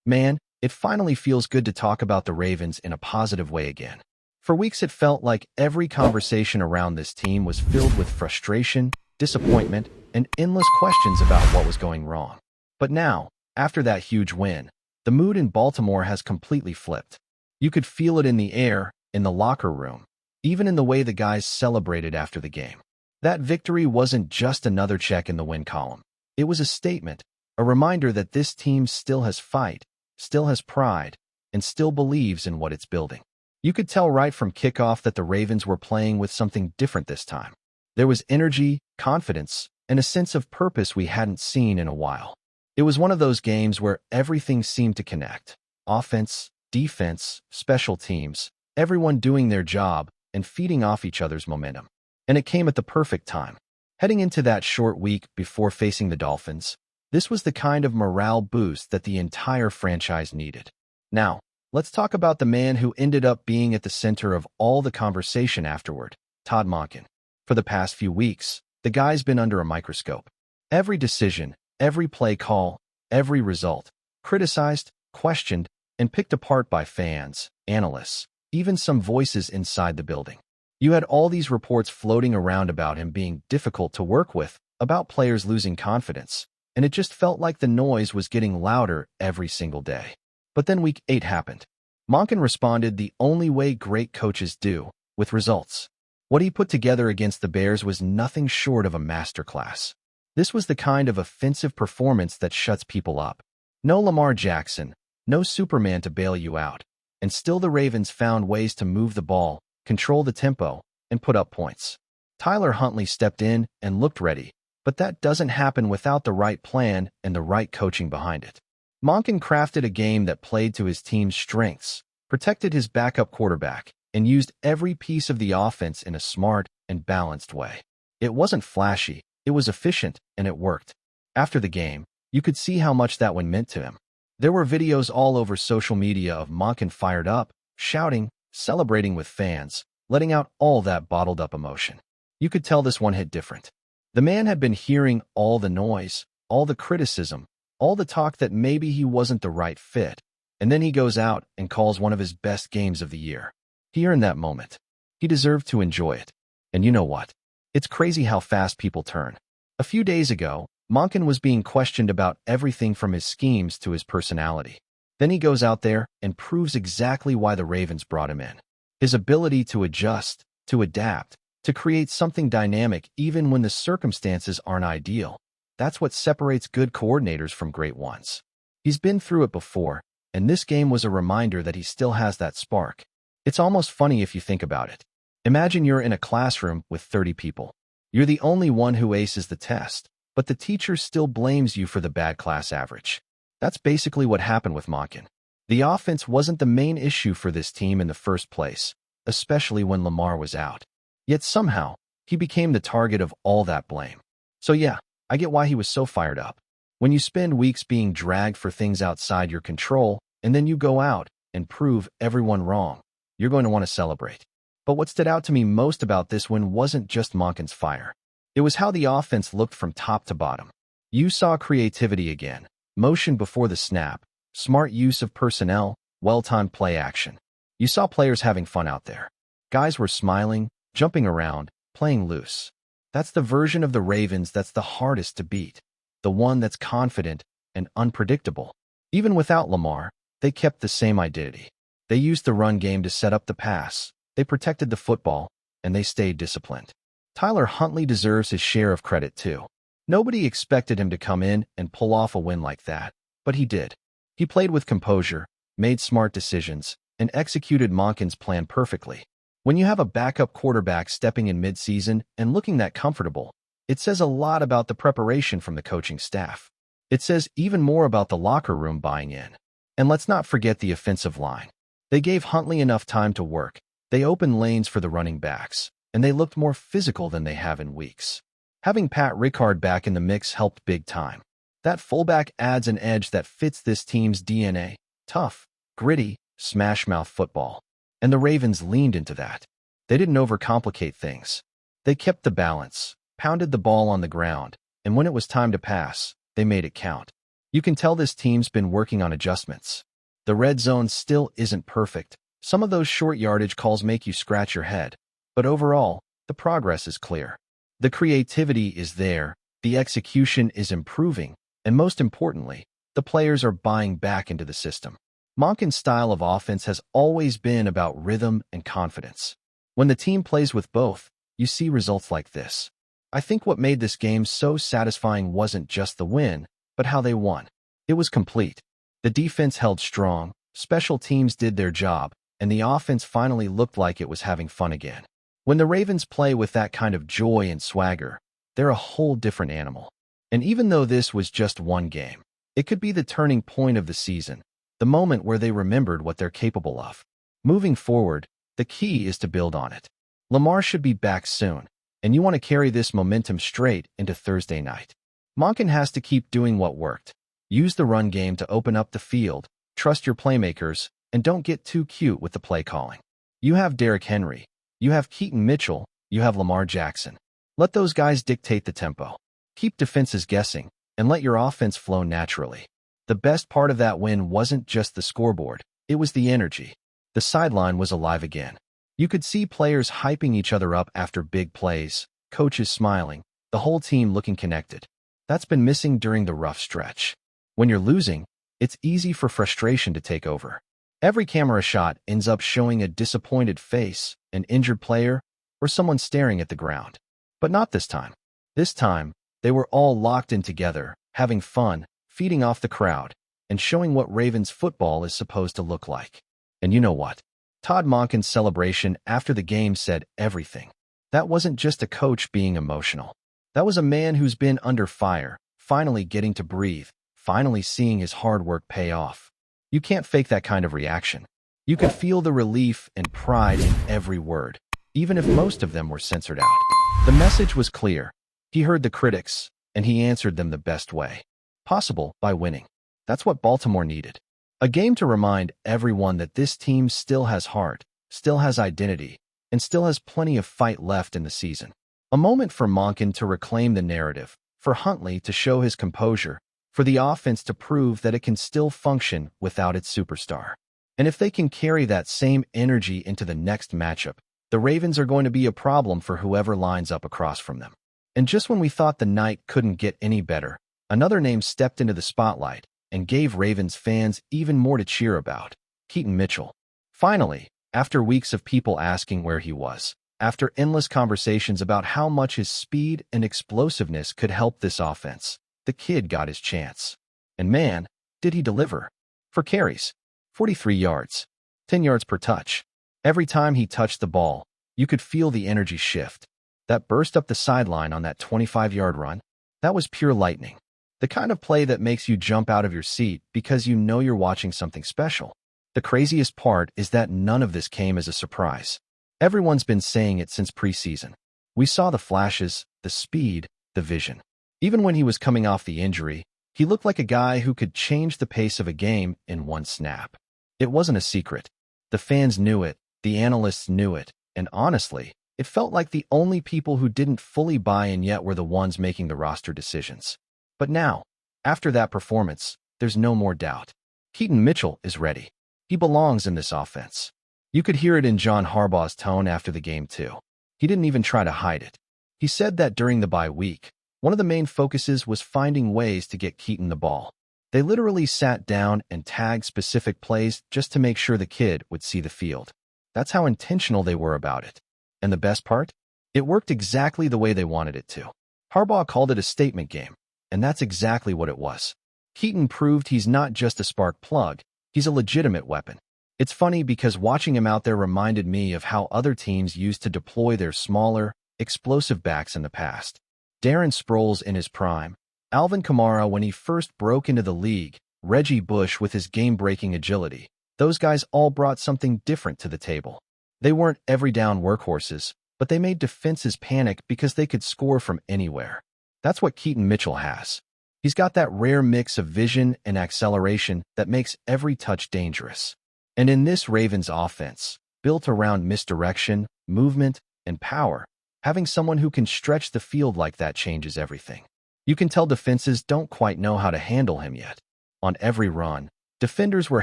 Man, it finally feels good to talk about the Ravens in a positive way again. For weeks it felt like every conversation around this team was filled with frustration, disappointment, and endless questions about what was going wrong. But now, after that huge win, the mood in Baltimore has completely flipped. You could feel it in the air, in the locker room, even in the way the guys celebrated after the game. That victory wasn't just another check in the win column. It was a statement, a reminder that this team still has fight, still has pride, and still believes in what it's building. You could tell right from kickoff that the Ravens were playing with something different this time. There was energy, confidence, and a sense of purpose we hadn't seen in a while. It was one of those games where everything seemed to connect. Offense, defense, special teams, everyone doing their job and feeding off each other's momentum. And it came at the perfect time. Heading into that short week before facing the Dolphins, this was the kind of morale boost that the entire franchise needed. Now, let's talk about the man who ended up being at the center of all the conversation afterward, Todd Monken. For the past few weeks, the guy's been under a microscope. Every decision, every play call, every result, criticized, questioned, and picked apart by fans, analysts, even some voices inside the building. You had all these reports floating around about him being difficult to work with, about players losing confidence, and it just felt like the noise was getting louder every single day. But then week 8 happened. Monken responded the only way great coaches do, with results. What he put together against the Bears was nothing short of a masterclass. This was the kind of offensive performance that shuts people up. No Lamar Jackson, no Superman to bail you out. And still the Ravens found ways to move the ball, control the tempo, and put up points. Tyler Huntley stepped in and looked ready, but that doesn't happen without the right plan and the right coaching behind it. Monken crafted a game that played to his team's strengths, protected his backup quarterback, and used every piece of the offense in a smart and balanced way. It wasn't flashy, it was efficient, and it worked. After the game, you could see how much that one meant to him. There were videos all over social media of Monken fired up, shouting, celebrating with fans, letting out all that bottled-up emotion. You could tell this one hit different. The man had been hearing all the noise, all the criticism, all the talk that maybe he wasn't the right fit, and then he goes out and calls one of his best games of the year. He earned that moment. He deserved to enjoy it. And you know what? It's crazy how fast people turn. A few days ago, Monken was being questioned about everything from his schemes to his personality. Then he goes out there and proves exactly why the Ravens brought him in. His ability to adjust, to adapt, to create something dynamic even when the circumstances aren't ideal. That's what separates good coordinators from great ones. He's been through it before, and this game was a reminder that he still has that spark. It's almost funny if you think about it. Imagine you're in a classroom with 30 people. You're the only one who aces the test, but the teacher still blames you for the bad class average. That's basically what happened with Monken. The offense wasn't the main issue for this team in the first place, especially when Lamar was out. Yet somehow, he became the target of all that blame. So yeah, I get why he was so fired up. When you spend weeks being dragged for things outside your control, and then you go out and prove everyone wrong, you're going to want to celebrate. But what stood out to me most about this win wasn't just Monken's fire. It was how the offense looked from top to bottom. You saw creativity again, motion before the snap, smart use of personnel, well-timed play action. You saw players having fun out there. Guys were smiling, jumping around, playing loose. That's the version of the Ravens that's the hardest to beat, the one that's confident and unpredictable. Even without Lamar, they kept the same identity. They used the run game to set up the pass, they protected the football, and they stayed disciplined. Tyler Huntley deserves his share of credit too. Nobody expected him to come in and pull off a win like that, but he did. He played with composure, made smart decisions, and executed Monken's plan perfectly. When you have a backup quarterback stepping in mid-season and looking that comfortable, it says a lot about the preparation from the coaching staff. It says even more about the locker room buying in. And let's not forget the offensive line. They gave Huntley enough time to work. They opened lanes for the running backs, and they looked more physical than they have in weeks. Having Pat Rickard back in the mix helped big time. That fullback adds an edge that fits this team's DNA. Tough, gritty, smash-mouth football. And the Ravens leaned into that. They didn't overcomplicate things. They kept the balance, pounded the ball on the ground, and when it was time to pass, they made it count. You can tell this team's been working on adjustments. The red zone still isn't perfect. Some of those short yardage calls make you scratch your head. But overall, the progress is clear. The creativity is there, the execution is improving, and most importantly, the players are buying back into the system. Monken's style of offense has always been about rhythm and confidence. When the team plays with both, you see results like this. I think what made this game so satisfying wasn't just the win, but how they won. It was complete. The defense held strong, special teams did their job, and the offense finally looked like it was having fun again. When the Ravens play with that kind of joy and swagger, they're a whole different animal. And even though this was just one game, it could be the turning point of the season, the moment where they remembered what they're capable of. Moving forward, the key is to build on it. Lamar should be back soon, and you want to carry this momentum straight into Thursday night. Monken has to keep doing what worked. Use the run game to open up the field, trust your playmakers, and don't get too cute with the play calling. You have Derrick Henry, you have Keaton Mitchell, you have Lamar Jackson. Let those guys dictate the tempo. Keep defenses guessing, and let your offense flow naturally. The best part of that win wasn't just the scoreboard, it was the energy. The sideline was alive again. You could see players hyping each other up after big plays, coaches smiling, the whole team looking connected. That's been missing during the rough stretch. When you're losing, it's easy for frustration to take over. Every camera shot ends up showing a disappointed face, an injured player, or someone staring at the ground. But not this time. This time, they were all locked in together, having fun, feeding off the crowd, and showing what Ravens football is supposed to look like. And you know what? Todd Monken's celebration after the game said everything. That wasn't just a coach being emotional. That was a man who's been under fire, finally getting to breathe, finally seeing his hard work pay off. You can't fake that kind of reaction. You could feel the relief and pride in every word, even if most of them were censored out. The message was clear. He heard the critics, and he answered them the best way possible, by winning. That's what Baltimore needed. A game to remind everyone that this team still has heart, still has identity, and still has plenty of fight left in the season. A moment for Monken to reclaim the narrative, for Huntley to show his composure, for the offense to prove that it can still function without its superstar. And if they can carry that same energy into the next matchup, the Ravens are going to be a problem for whoever lines up across from them. And just when we thought the night couldn't get any better, another name stepped into the spotlight and gave Ravens fans even more to cheer about: Keaton Mitchell. Finally, after weeks of people asking where he was, after endless conversations about how much his speed and explosiveness could help this offense, the kid got his chance. And man, did he deliver. 4 carries, 43 yards, 10 yards per touch. Every time he touched the ball, you could feel the energy shift. That burst up the sideline on that 25-yard run, that was pure lightning. The kind of play that makes you jump out of your seat because you know you're watching something special. The craziest part is that none of this came as a surprise. Everyone's been saying it since preseason. We saw the flashes, the speed, the vision. Even when he was coming off the injury, he looked like a guy who could change the pace of a game in one snap. It wasn't a secret. The fans knew it, the analysts knew it, and honestly, it felt like the only people who didn't fully buy in yet were the ones making the roster decisions. But now, after that performance, there's no more doubt. Keaton Mitchell is ready. He belongs in this offense. You could hear it in John Harbaugh's tone after the game too. He didn't even try to hide it. He said that during the bye week, one of the main focuses was finding ways to get Keaton the ball. They literally sat down and tagged specific plays just to make sure the kid would see the field. That's how intentional they were about it. And the best part? It worked exactly the way they wanted it to. Harbaugh called it a statement game, and that's exactly what it was. Keaton proved he's not just a spark plug, he's a legitimate weapon. It's funny because watching him out there reminded me of how other teams used to deploy their smaller, explosive backs in the past. Darren Sproles in his prime, Alvin Kamara when he first broke into the league, Reggie Bush with his game-breaking agility. Those guys all brought something different to the table. They weren't every-down workhorses, but they made defenses panic because they could score from anywhere. That's what Keaton Mitchell has. He's got that rare mix of vision and acceleration that makes every touch dangerous. And in this Ravens offense, built around misdirection, movement, and power, having someone who can stretch the field like that changes everything. You can tell defenses don't quite know how to handle him yet. On every run, defenders were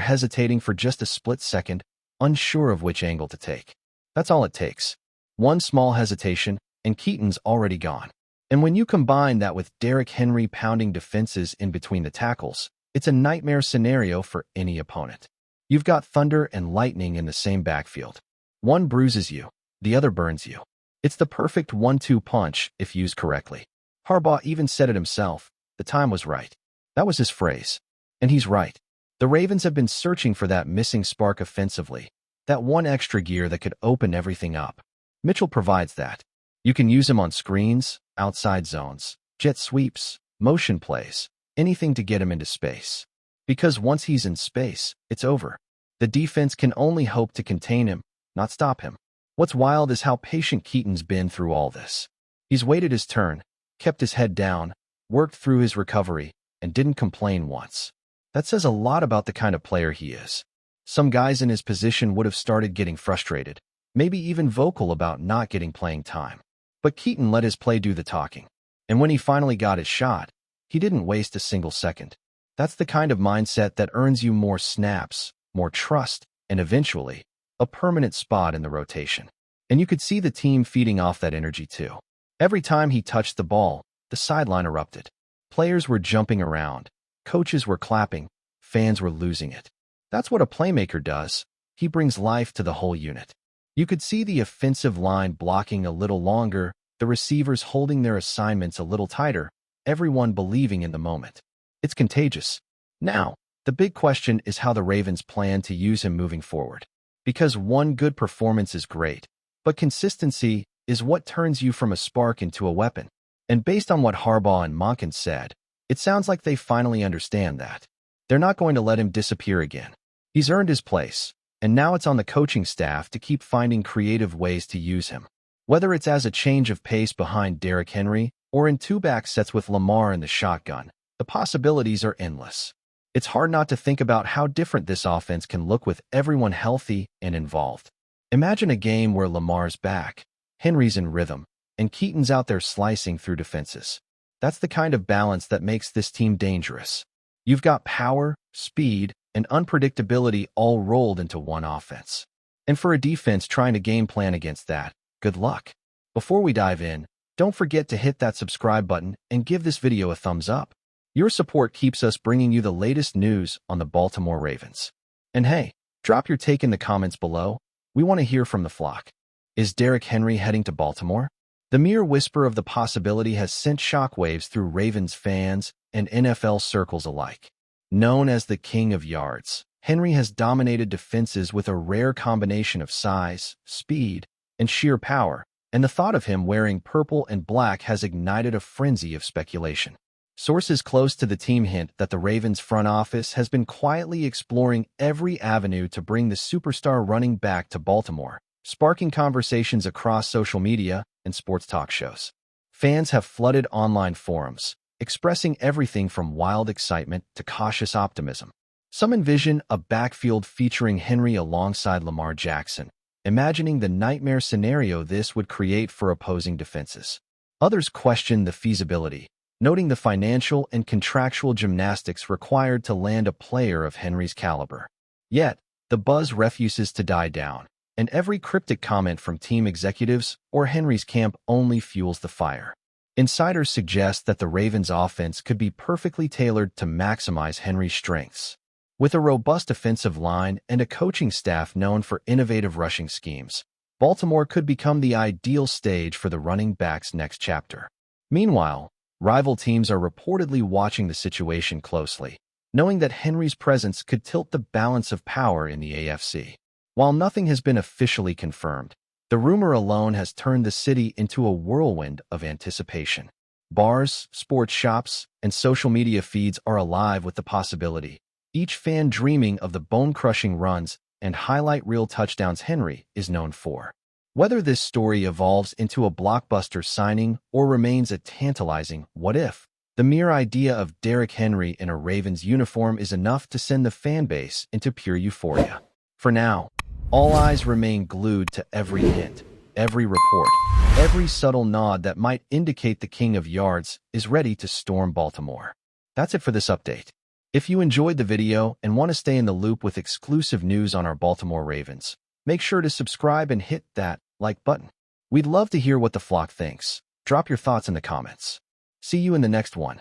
hesitating for just a split second, unsure of which angle to take. That's all it takes. One small hesitation, and Keaton's already gone. And when you combine that with Derrick Henry pounding defenses in between the tackles, it's a nightmare scenario for any opponent. You've got thunder and lightning in the same backfield. One bruises you, the other burns you. It's the perfect 1-2 punch if used correctly. Harbaugh even said it himself. The time was right. That was his phrase. And he's right. The Ravens have been searching for that missing spark offensively, that one extra gear that could open everything up. Mitchell provides that. You can use him on screens, outside zones, jet sweeps, motion plays, anything to get him into space. Because once he's in space, it's over. The defense can only hope to contain him, not stop him. What's wild is how patient Keaton's been through all this. He's waited his turn, kept his head down, worked through his recovery, and didn't complain once. That says a lot about the kind of player he is. Some guys in his position would have started getting frustrated, maybe even vocal about not getting playing time. But Keaton let his play do the talking. And when he finally got his shot, he didn't waste a single second. That's the kind of mindset that earns you more snaps, more trust, and eventually, a permanent spot in the rotation. And you could see the team feeding off that energy too. Every time he touched the ball, the sideline erupted. Players were jumping around, coaches were clapping, fans were losing it. That's what a playmaker does. He brings life to the whole unit. You could see the offensive line blocking a little longer, the receivers holding their assignments a little tighter, everyone believing in the moment. It's contagious. Now, the big question is how the Ravens plan to use him moving forward. Because one good performance is great, but consistency is what turns you from a spark into a weapon. And based on what Harbaugh and Monken said, it sounds like they finally understand that. They're not going to let him disappear again. He's earned his place, and now it's on the coaching staff to keep finding creative ways to use him. Whether it's as a change of pace behind Derrick Henry or in two-back sets with Lamar in the shotgun, the possibilities are endless. It's hard not to think about how different this offense can look with everyone healthy and involved. Imagine a game where Lamar's back, Henry's in rhythm, and Keaton's out there slicing through defenses. That's the kind of balance that makes this team dangerous. You've got power, speed, and unpredictability all rolled into one offense. And for a defense trying to game plan against that, good luck. Before we dive in, don't forget to hit that subscribe button and give this video a thumbs up. Your support keeps us bringing you the latest news on the Baltimore Ravens. And hey, drop your take in the comments below. We want to hear from the flock. Is Derrick Henry heading to Baltimore? The mere whisper of the possibility has sent shockwaves through Ravens fans and NFL circles alike. Known as the king of yards, Henry has dominated defenses with a rare combination of size, speed, and sheer power, and the thought of him wearing purple and black has ignited a frenzy of speculation. Sources close to the team hint that the Ravens front office has been quietly exploring every avenue to bring the superstar running back to Baltimore, sparking conversations across social media and sports talk shows. Fans have flooded online forums, expressing everything from wild excitement to cautious optimism. Some envision a backfield featuring Henry alongside Lamar Jackson, imagining the nightmare scenario this would create for opposing defenses. Others question the feasibility, noting the financial and contractual gymnastics required to land a player of Henry's caliber. Yet, the buzz refuses to die down, and every cryptic comment from team executives or Henry's camp only fuels the fire. Insiders suggest that the Ravens' offense could be perfectly tailored to maximize Henry's strengths. With a robust offensive line and a coaching staff known for innovative rushing schemes, Baltimore could become the ideal stage for the running back's next chapter. Meanwhile, rival teams are reportedly watching the situation closely, knowing that Henry's presence could tilt the balance of power in the AFC. While nothing has been officially confirmed, the rumor alone has turned the city into a whirlwind of anticipation. Bars, sports shops, and social media feeds are alive with the possibility, each fan dreaming of the bone-crushing runs and highlight reel touchdowns Henry is known for. Whether this story evolves into a blockbuster signing or remains a tantalizing what if, the mere idea of Derrick Henry in a Ravens uniform is enough to send the fan base into pure euphoria. For now, all eyes remain glued to every hint, every report, every subtle nod that might indicate the king of yards is ready to storm Baltimore. That's it for this update. If you enjoyed the video and want to stay in the loop with exclusive news on our Baltimore Ravens, make sure to subscribe and hit that like button. We'd love to hear what the flock thinks. Drop your thoughts in the comments. See you in the next one.